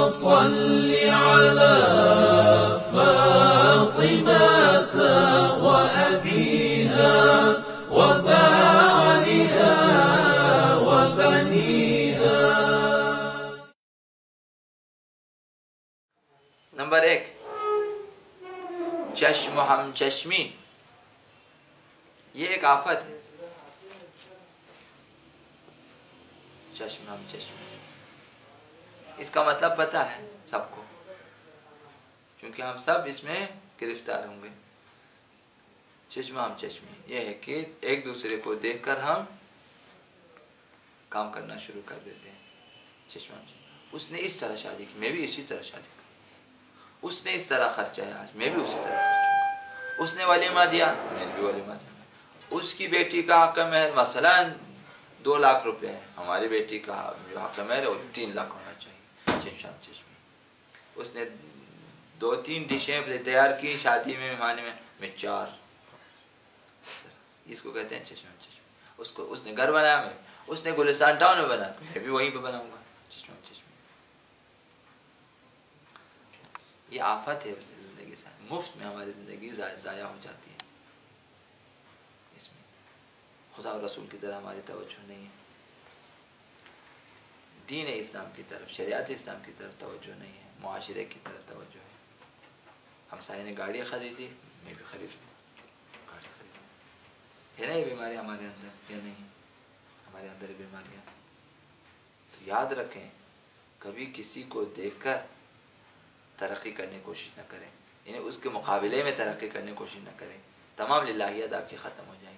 صل على فاطمة وأبيها وبعلها وبنيها. نمبر 1، چشم و ہم چشمی، یہ ایک آفت ہے. چشم ہم چشمی، اس کا مطلب پتہ ہے سب کو، کیونکہ ہم سب اس میں گرفتار ہوں گے. چشم ہم چشمی یہ ہے کہ ایک دوسرے کو دیکھ کر ہم کام کرنا شروع کر دیتے ہیں. چشم ہم چشمی، اس نے اس طرح شادی کی، میں بھی اسی طرح شادی کروں. اس نے اس طرح خرچہ ہے آج، میں بھی اسی طرح خرچوں گا. اس نے ولیمہ دیا، میں بھی ولیمہ دوں گا. اس کی بیٹی کا حق مہر مثلا 2 لاکھ روپے ہے، ہماری بیٹی کا جو حق مہر ہے وہ 3 لاکھ ہونا چاہیے. چشم چشمی. اس نے 2-3 ڈشیں تیار کی شادی میں، مہمانی میں 4. اس کو کہتے ہیں چشم چشمی. اس نے گھر بنایا، میں اس نے گلستان ٹاؤن میں بنا، میں بھی وہیں پہ بناؤں گا. چشم چشمی یہ آفت ہے زندگی سے. مفت میں ہماری زندگی ضائع ہو جاتی ہے. اس میں خدا اور رسول کی طرح ہماری توجہ نہیں ہے، دین اسلام کی طرف، شریعت اسلام کی طرف توجہ نہیں ہے، معاشرے کی طرف توجہ ہے. ہمسائے نے گاڑی خریدی، میں بھی خریدوں گاڑی خریدوں. ہے نا یہ بیماری ہمارے اندر یا نہیں؟ ہمارے اندر بیماریاں. تو یاد رکھیں، کبھی کسی کو دیکھ کر ترقی کرنے کی کوشش نہ کریں، یعنی اس کے مقابلے میں ترقی کرنے کی کوشش نہ کریں. تمام للہیت آپ کی ختم ہو جائے گی.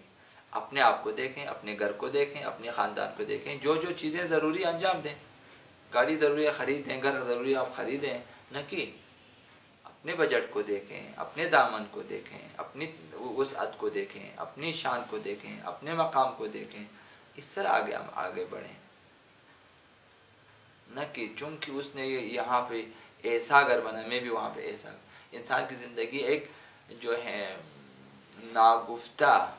اپنے آپ کو دیکھیں، اپنے گھر کو دیکھیں، اپنے خاندان کو دیکھیں. جو چیزیں ضروری انجام دیں. گاڑی ضروری ہے خریدیں، گھر ضروری ہے آپ خریدیں، نہ کہ اپنے بجٹ کو دیکھیں، اپنے دامن کو دیکھیں، اپنی وسعت کو دیکھیں، اپنی شان کو دیکھیں، اپنے مقام کو دیکھیں. اس طرح آگے بڑھیں، نہ کہ چونکہ اس نے یہاں پہ ایسا گھر بنا، میں بھی وہاں پہ ایسا. انسان کی زندگی ایک جو ہے ناگفتہ،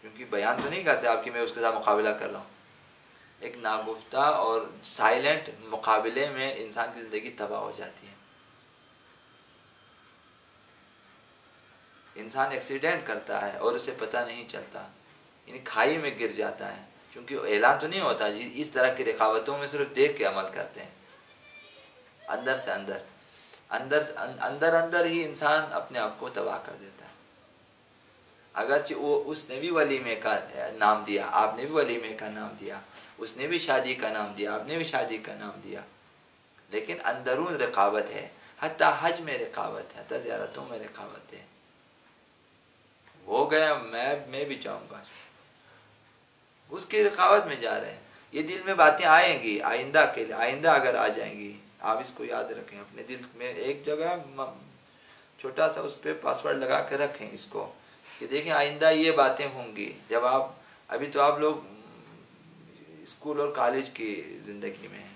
کیونکہ بیان تو نہیں کرتے آپ کی میں اس کے ساتھ مقابلہ کر رہا ہوں، ایک ناگفتہ اور سائلنٹ مقابلے میں انسان کی زندگی تباہ ہو جاتی ہے. انسان ایکسیڈنٹ کرتا ہے اور اسے پتہ نہیں چلتا، یعنی کھائی میں گر جاتا ہے، کیونکہ اعلان تو نہیں ہوتا. اس طرح کی رقاوتوں میں صرف دیکھ کے عمل کرتے ہیں. اندر سے اندر ہی انسان اپنے آپ کو تباہ کر دیتا ہے. اگرچہ اس نے بھی ولیمے کا نام دیا، آپ نے بھی ولیمے کا نام دیا، اس نے بھی شادی کا نام دیا، آپ نے بھی شادی کا نام دیا، لیکن اندرون رقابت ہے. حتیٰ حج میں رقابت ہے، حتیٰ زیارتوں میں رقابت ہے. ہو گیا میں بھی جاؤں گا، اس کی رقابت میں جا رہے ہیں. یہ دل میں باتیں آئیں گی آئندہ کے لیے، آئندہ اگر آ جائیں گی. آپ اس کو یاد رکھیں، اپنے دل میں ایک جگہ چھوٹا سا اس پہ پاسورڈ لگا کے رکھیں اس کو، کہ دیکھیں آئندہ یہ باتیں ہوں گی. جب آپ ابھی تو آپ لوگ اسکول اور کالج کی زندگی میں ہیں،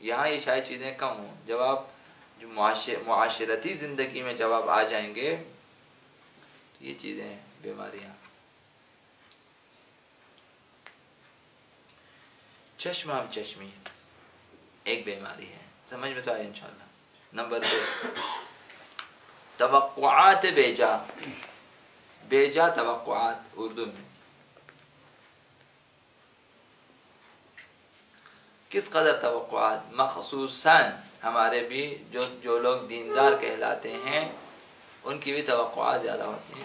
یہاں یہ شاید چیزیں کم ہوں. جب آپ جو معاشرتی زندگی میں جب آپ آ جائیں گے تو یہ چیزیں بیماریاں. چشم ہم چشمی ایک بیماری ہے. سمجھ میں تو آئے انشاءاللہ. نمبر 2، توقعات بیجا توقعات. اردو میں کس قدر توقعات، مخصوصاً ہمارے بھی جو لوگ دیندار کہلاتے ہیں ان کی بھی توقعات زیادہ ہوتی ہیں.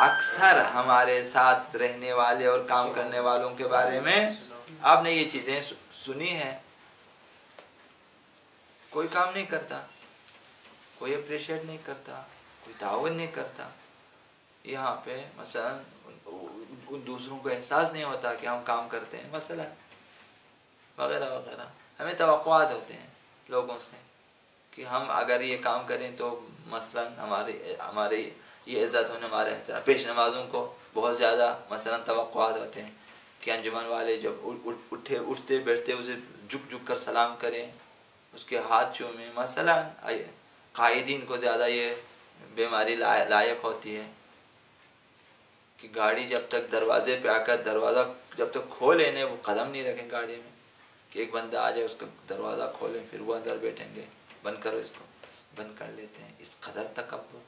اکثر ہمارے ساتھ رہنے والے اور کام کرنے والوں کے بارے میں آپ نے یہ چیزیں سنی ہیں. کوئی کام نہیں کرتا، کوئی اپریشیٹ نہیں کرتا، کوئی تعاون نہیں کرتا. یہاں پہ مثلا دوسروں کو احساس نہیں ہوتا کہ ہم کام کرتے ہیں مثلا، وغیرہ وغیرہ. ہمیں توقعات ہوتے ہیں لوگوں سے کہ ہم اگر یہ کام کریں تو مثلا ہمارے یہ عزت ہونے، ہمارے احترام. پیش نمازوں کو بہت زیادہ مثلا توقعات ہوتے ہیں کہ انجمن والے جب اٹھتے بیٹھتے اسے جھک کر سلام کریں، اس کے ہاتھ چومیں. مثلا قائدین کو زیادہ یہ بیماری لائق ہوتی ہے کہ گاڑی جب تک دروازے پہ آ کر دروازہ جب تک کھولے نہیں وہ قدم نہیں رکھیں گاڑی میں. کہ ایک بندہ آ جائے اس کا دروازہ کھولیں پھر وہ اندر بیٹھیں گے، بند کرو اس کو، بند کر لیتے ہیں. اس قدر تکبر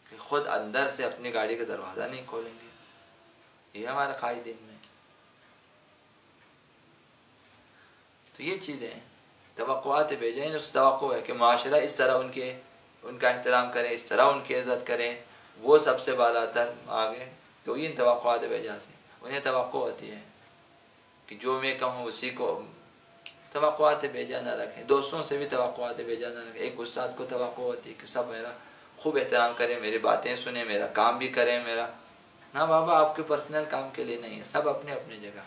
کہ خود اندر سے اپنی گاڑی کا دروازہ نہیں کھولیں گے. یہ ہمارے قائدین میں. تو یہ چیزیں توقعات بھیجیں. اس توقع ہے کہ معاشرہ اس طرح ان کا احترام کریں، اس طرح ان کی عزت کریں، وہ سب سے بالا تر آگے. تو ان توقعات بھیجا سے انہیں توقع ہوتی ہے کہ جو میں کہوں اسی کو. توقعات بھیجا نہ رکھیں. دوستوں سے بھی توقعات بھیجا نہ رکھیں. ایک استاد کو توقع ہوتی ہے کہ سب میرا خوب احترام کریں، میری باتیں سنیں، میرا کام بھی کریں. میرا نہ بابا، آپ کے پرسنل کام کے لیے نہیں ہے، سب اپنے اپنے جگہ.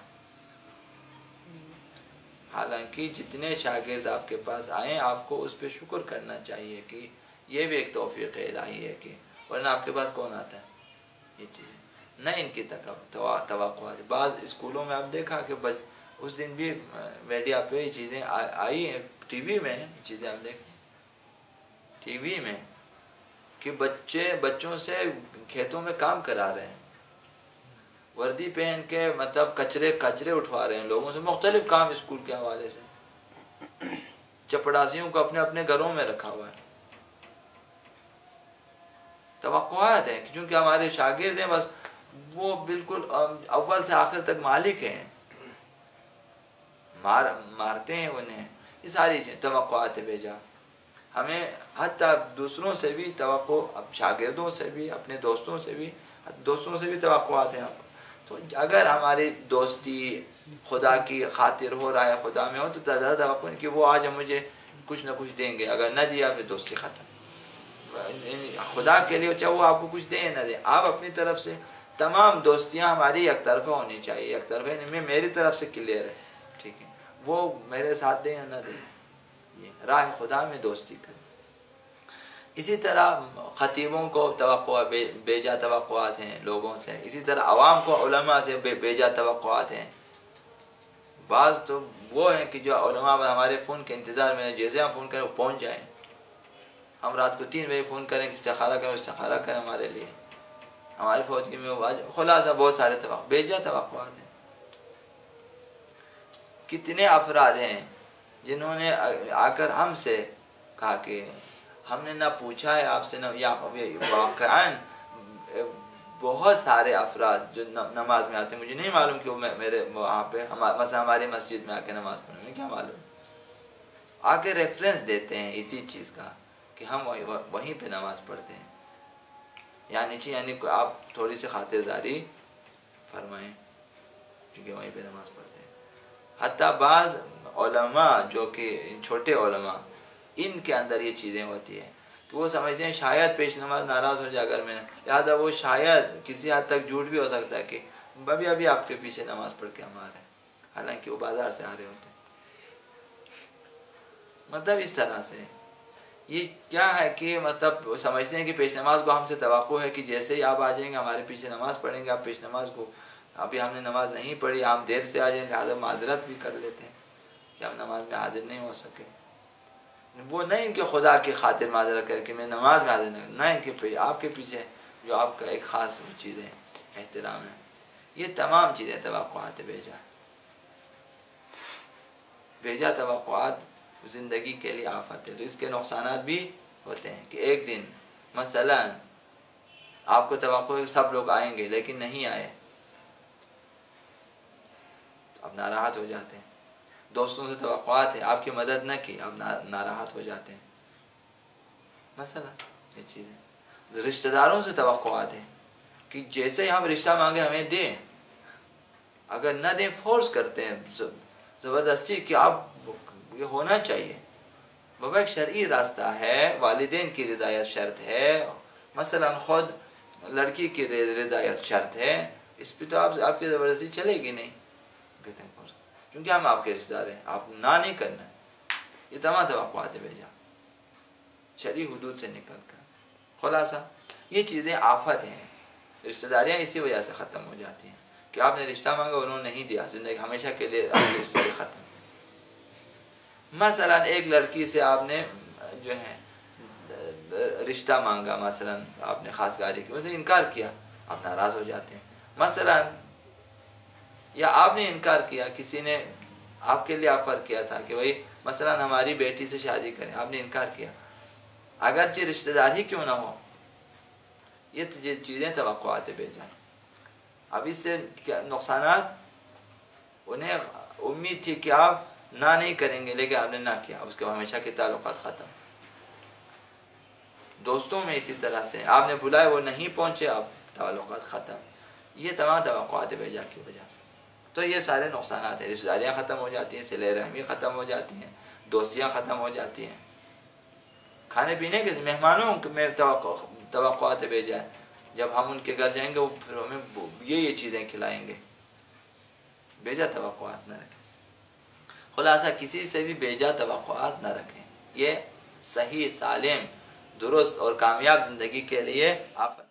حالانکہ جتنے شاگرد آپ کے پاس آئیں آپ کو اس پہ شکر کرنا چاہیے کہ یہ بھی ایک توفیق الہی ہے، کہ ورنہ آپ کے پاس کون آتا ہے. یہ چیز نہ ان کی توقعات. بعض اسکولوں میں آپ دیکھا کہ اس دن بھی میڈیا پہ یہ چیزیں آئی ہیں، ٹی وی میں چیزیں آپ دیکھتے ہیں ٹی وی میں کہ بچوں سے کھیتوں میں کام کرا رہے ہیں، وردی پہن کے، مطلب کچرے اٹھوا رہے ہیں لوگوں سے، مختلف کام اسکول کے حوالے سے. چپڑاسیوں کو اپنے اپنے گھروں میں رکھا ہوا ہے. توقعات ہیں کہ چونکہ ہمارے شاگرد ہیں، بس وہ بالکل اول سے آخر تک مالک ہیں، مارتے ہیں انہیں. یہ ساری توقعات بھیجا. ہمیں حتیٰ دوسروں سے بھی توقع، اب شاگردوں سے بھی، اپنے دوستوں سے بھی توقعات ہیں. تو اگر ہماری دوستی خدا کی خاطر ہو رہا ہے، خدا میں ہو، تو زیادہ توقع کہ وہ آج مجھے کچھ نہ کچھ دیں گے. اگر نہ دیا پھر دوستی ختم. خدا کے لیے چاہے وہ آپ کو کچھ دیں یا نہ دیں، آپ اپنی طرف سے تمام دوستیاں ہماری یک طرفہ ہونی چاہیے. یک طرفہ میں میری طرف سے کلیئر ہے، ٹھیک ہے، وہ میرے ساتھ دیں یا نہ دیں، یہ راہ خدا میں دوستی کریں. اسی طرح خطیبوں کو توقع بیجا توقعات ہیں لوگوں سے. اسی طرح عوام کو علماء سے بیجا توقعات ہیں. بعض تو وہ ہیں کہ جو علماء ہمارے فون کے انتظار میں، جیسے ہم فون کریں وہ پہنچ جائیں. ہم رات کو 3 بجے فون کریں کہ استخارہ کریں ہمارے لیے. ہماری فوجی میں خلاصہ بہت سارے بیجا توقعات ہیں. کتنے افراد ہیں جنہوں نے آ کر ہم سے کہا کہ ہم نے نہ پوچھا ہے آپ سے، نہ واقعاً بہت سارے افراد جو نماز میں آتے ہیں، مجھے نہیں معلوم کہ وہ میرے وہاں پہ مثلا ہماری مسجد میں آ کے نماز پڑھنے میں کیا معلوم، آ کے ریفرنس دیتے ہیں اسی چیز کا کہ ہم وہیں پہ نماز پڑھتے ہیں. یعنی آپ تھوڑی سی خاطرداری فرمائیں کیونکہ وہیں پہ نماز پڑھتے ہیں. حتیٰ بعض علماء جو کہ چھوٹے علماء، ان کے اندر یہ چیزیں ہوتی ہیں کہ وہ سمجھتے ہیں شاید پیش نماز ناراض ہو جائے اگر میں، لہٰذا وہ شاید کسی حد تک جھوٹ بھی ہو سکتا ہے کہ ابھی آپ کے پیچھے نماز پڑھ کے ہم آ رہے ہیں، حالانکہ وہ بازار سے آ رہے ہوتے ہیں. مطلب اس طرح سے یہ کیا ہے کہ مطلب سمجھتے ہیں کہ پیش نماز کو ہم سے توقع ہے کہ جیسے ہی آپ آ جائیں گے ہمارے پیچھے نماز پڑھیں گے، آپ پیش نماز کو، ابھی ہم نے نماز نہیں پڑھی، ہم دیر سے آ جائیں گے، لہٰذا معذرت بھی کر لیتے ہیں کہ ہم نماز میں حاضر نہیں ہو سکے. وہ نہیں ان کے خدا کی خاطر معذرت کر کے میں نماز میں حاضر نہیں، نہ ان کے آپ کے پیچھے جو آپ کا ایک خاص چیزیں احترام ہے. یہ تمام چیزیں توقعات بیجا توقعات زندگی کے لیے آفت ہے. تو اس کے نقصانات بھی ہوتے ہیں کہ ایک دن مثلا آپ کو توقع ہے کہ سب لوگ آئیں گے لیکن نہیں آئے، اب ناراحت ہو جاتے ہیں. دوستوں سے توقعات ہے، آپ کی مدد نہ کی، اب ناراحت ہو جاتے ہیں. مثلا یہ چیزیں. رشتہ داروں سے توقعات ہیں کہ جیسے ہی ہم رشتہ مانگے ہمیں دیں، اگر نہ دیں فورس کرتے ہیں زبردستی کہ آپ یہ ہونا چاہیے. بابا ایک شرعی راستہ ہے، والدین کی رضایت شرط ہے، مثلا خود لڑکی کی رضایت شرط ہے، اس پہ تو آپ کی زبردستی چلے گی نہیں، کہتے ہیں کیونکہ ہم آپ کے رشتہ دار ہیں، آپ نہ نہیں کرنا. یہ تمام توقعات بھیجا شرعی حدود سے نکل کر. خلاصہ یہ چیزیں آفت ہیں. رشتہ داریاں اسی وجہ سے ختم ہو جاتی ہیں کہ آپ نے رشتہ مانگا انہوں نے نہیں دیا، زندگی ہمیشہ کے لیے آپ کی رشتہ ختم. مثلا ایک لڑکی سے آپ نے جو ہے رشتہ مانگا، مثلا آپ نے خاص گاری کی، انہوں نے انکار کیا، آپ ناراض ہو جاتے ہیں. مثلا یا آپ نے انکار کیا، کسی نے آپ کے لیے آفر کیا تھا کہ بھائی مثلا ہماری بیٹی سے شادی کریں، آپ نے انکار کیا، اگرچہ رشتہ دار ہی کیوں نہ ہو، یہ چیزیں توقعات بے جان. اب اس سے نقصانات، انہیں امید تھی کہ آپ نہ نہیں کریں گے لیکن آپ نے نہ کیا، اس کے ہمیشہ کے تعلقات ختم. دوستوں میں اسی طرح سے آپ نے بلائے وہ نہیں پہنچے، آپ تعلقات ختم. یہ تمام توقعات بیجا کی وجہ سے. تو یہ سارے نقصانات ہیں، رشتہ داریاں ختم ہو جاتی ہیں، صلہ رحمی ختم ہو جاتی ہیں، دوستیاں ختم ہو جاتی ہیں. کھانے پینے کے مہمانوں میں توقعات بیجا، جب ہم ان کے گھر جائیں گے وہ پھر ہمیں یہ چیزیں کھلائیں گے، بیجا توقعات نہ رکھیں. خلاصہ کسی سے بھی بیجا توقعات نہ رکھیں. یہ صحیح، سالم، درست اور کامیاب زندگی کے لیے آپ